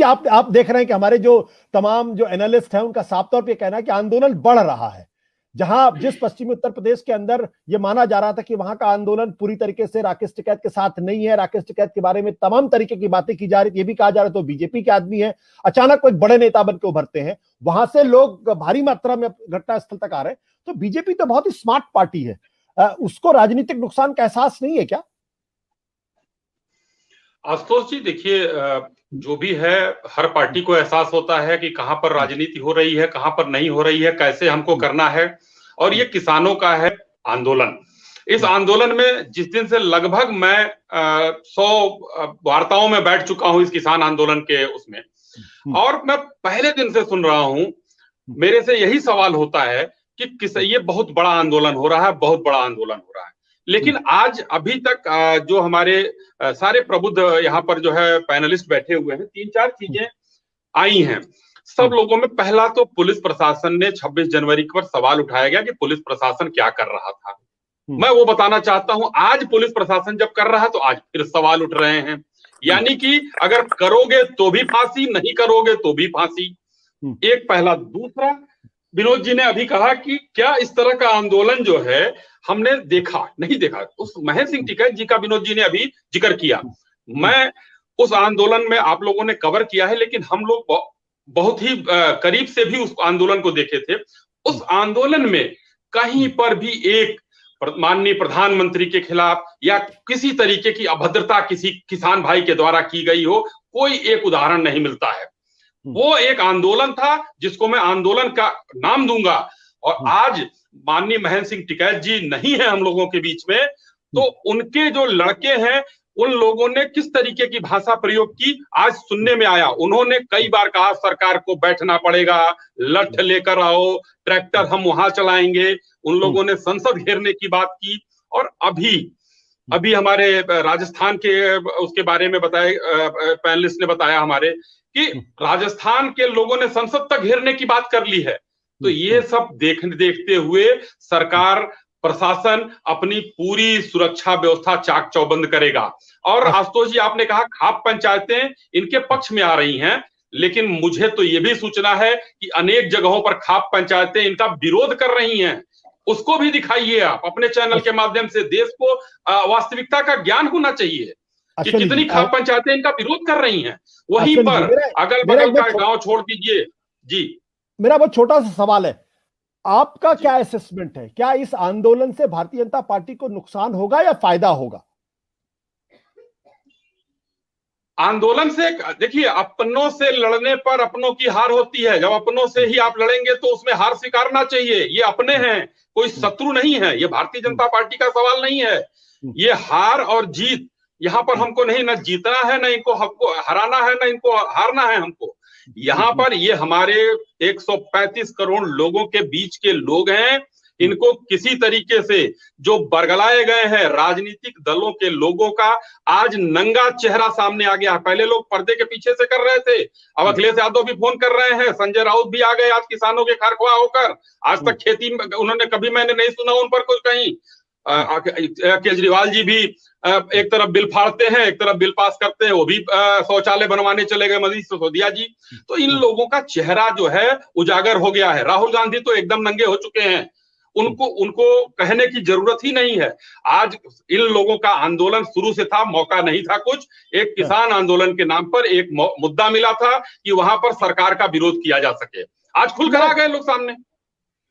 जी, आप देख रहे हैं कि हमारे जो तमाम जो एनालिस्ट हैं उनका साफ तौर पे कहना है कि आंदोलन बढ़ रहा है। जहां जिस पश्चिमी उत्तर प्रदेश के अंदर यह माना जा रहा था कि वहां का आंदोलन पूरी तरीके से राकेश टिकैत के साथ नहीं है, राकेश टिकैत के बारे में तमाम तरीके की बातें की जा रही थी, ये भी कहा जा रहा है तो बीजेपी के आदमी है, अचानक वो एक बड़े नेता बन के उभरते हैं, वहां से लोग भारी मात्रा में घटनास्थल तक आ रहे हैं। तो बीजेपी तो बहुत ही स्मार्ट पार्टी है, उसको राजनीतिक नुकसान का एहसास नहीं है क्या? आशुतोष जी, देखिए, जो भी है, हर पार्टी को एहसास होता है कि कहां पर राजनीति हो रही है, कहां पर नहीं हो रही है, कैसे हमको करना है। और ये किसानों का है आंदोलन। इस आंदोलन में जिस दिन से लगभग मैं 100 वार्ताओं में बैठ चुका हूं इस किसान आंदोलन के उसमें, और मैं पहले दिन से सुन रहा हूं, मेरे से यही सवाल होता है कि ये बहुत बड़ा आंदोलन हो रहा है, बहुत बड़ा आंदोलन हो रहा है। लेकिन आज अभी तक जो हमारे सारे प्रबुद्ध यहाँ पर जो है पैनलिस्ट बैठे हुए हैं, 3-4 चीजें आई हैं सब लोगों में। पहला तो पुलिस प्रशासन ने 26 जनवरी पर सवाल उठाया गया कि पुलिस प्रशासन क्या कर रहा था। मैं वो बताना चाहता हूं, आज पुलिस प्रशासन जब कर रहा है तो आज फिर सवाल उठ रहे हैं। यानी कि अगर करोगे तो भी फांसी, नहीं करोगे तो भी फांसी। एक पहला। दूसरा, विनोद जी ने अभी कहा कि क्या इस तरह का आंदोलन जो है हमने देखा नहीं देखा। उस महेंद्र सिंह टिकैत जी का विनोद जी ने अभी जिक्र किया। मैं उस आंदोलन में आप लोगों ने कवर किया है, लेकिन हम लोग बहुत ही करीब से भी उस आंदोलन को देखे थे। उस आंदोलन में कहीं पर भी एक माननीय प्रधानमंत्री के खिलाफ या किसी तरीके की अभद्रता किसी किसान भाई के द्वारा की गई हो, कोई एक उदाहरण नहीं मिलता है। वो एक आंदोलन था जिसको मैं आंदोलन का नाम दूंगा। और आज माननीय महेंद्र सिंह टिकैत जी नहीं है हम लोगों के बीच में, तो उनके जो लड़के हैं उन लोगों ने किस तरीके की भाषा प्रयोग की आज सुनने में आया। उन्होंने कई बार कहा सरकार को बैठना पड़ेगा, लठ लेकर आओ, ट्रैक्टर हम वहां चलाएंगे। उन लोगों ने संसद घेरने की बात की। और अभी हमारे राजस्थान के उसके बारे में बताए, पैनलिस्ट ने बताया हमारे कि राजस्थान के लोगों ने संसद तक घेरने की बात कर ली है। तो ये सब देखते हुए सरकार, प्रशासन अपनी पूरी सुरक्षा व्यवस्था चाक चौबंद करेगा। और आशुतोष जी, आपने कहा खाप पंचायतें इनके पक्ष में आ रही हैं, लेकिन मुझे तो ये भी सूचना है कि अनेक जगहों पर खाप पंचायतें इनका विरोध कर रही हैं। उसको भी दिखाइए आप अपने चैनल के माध्यम से। देश को वास्तविकता का ज्ञान होना चाहिए कि कितनी खाप पंचायतें इनका विरोध कर रही हैं। वहीं पर अगल बगल का गांव छोड़ दीजिए जी। मेरा बहुत छोटा सा सवाल है, आपका क्या असेसमेंट है? क्या इस आंदोलन से भारतीय जनता पार्टी को नुकसान होगा या फायदा होगा? आंदोलन से देखिए, अपनों से लड़ने पर अपनों की हार होती है। जब अपनों से ही आप लड़ेंगे तो उसमें हार स्वीकारना चाहिए। ये अपने हैं, कोई शत्रु नहीं है। ये भारतीय जनता पार्टी का सवाल नहीं है। ये हार और जीत यहाँ पर हमको नहीं, न जीतना है, न इनको हमको हराना है, न इनको हारना है हमको। यहाँ पर ये हमारे 135 करोड़ लोगों के बीच के लोग हैं। इनको किसी तरीके से जो बरगलाए गए हैं राजनीतिक दलों के लोगों का आज नंगा चेहरा सामने आ गया। पहले लोग पर्दे के पीछे से कर रहे थे, अब अखिलेश यादव भी फोन कर रहे हैं, संजय राउत भी आ गए आज किसानों के खारखुआ होकर। आज तक खेती उन्होंने कभी मैंने नहीं सुना उन पर कुछ कहीं। केजरीवाल जी भी एक तरफ बिल फाड़ते हैं, एक तरफ बिल पास करते हैं। वो भी शौचालय बनवाने चले गए मनीष सिसोदिया जी। तो इन लोगों का चेहरा जो है उजागर हो गया है। राहुल गांधी तो एकदम नंगे हो चुके हैं। उनको कहने की जरूरत ही नहीं है। आज इन लोगों का आंदोलन शुरू से था, मौका नहीं था कुछ। एक किसान आंदोलन के नाम पर एक मुद्दा मिला था कि वहां पर सरकार का विरोध किया जा सके। आज खुलकर आ गए लोग सामने।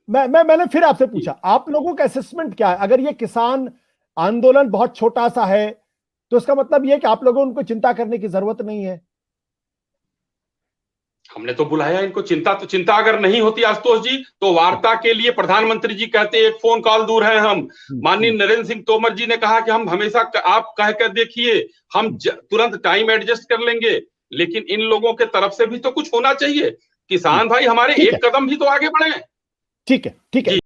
मैंने फिर आपसे पूछा, आप लोगों का असेसमेंट क्या है? अगर ये किसान आंदोलन बहुत छोटा सा है तो इसका मतलब ये कि आप लोगों को उनको चिंता करने की जरूरत नहीं है। हमने तो बुलाया इनको। चिंता अगर नहीं होती आशुतोष जी तो वार्ता के लिए प्रधानमंत्री जी कहते एक फोन कॉल दूर हैं हम। माननीय नरेंद्र सिंह तोमर जी ने कहा कि हम हमेशा, आप कह कर देखिए, हम तुरंत टाइम एडजस्ट कर लेंगे। लेकिन इन लोगों के तरफ से भी तो कुछ होना चाहिए। किसान भाई हमारे एक कदम भी तो आगे बढ़े। ठीक है, ठीक है।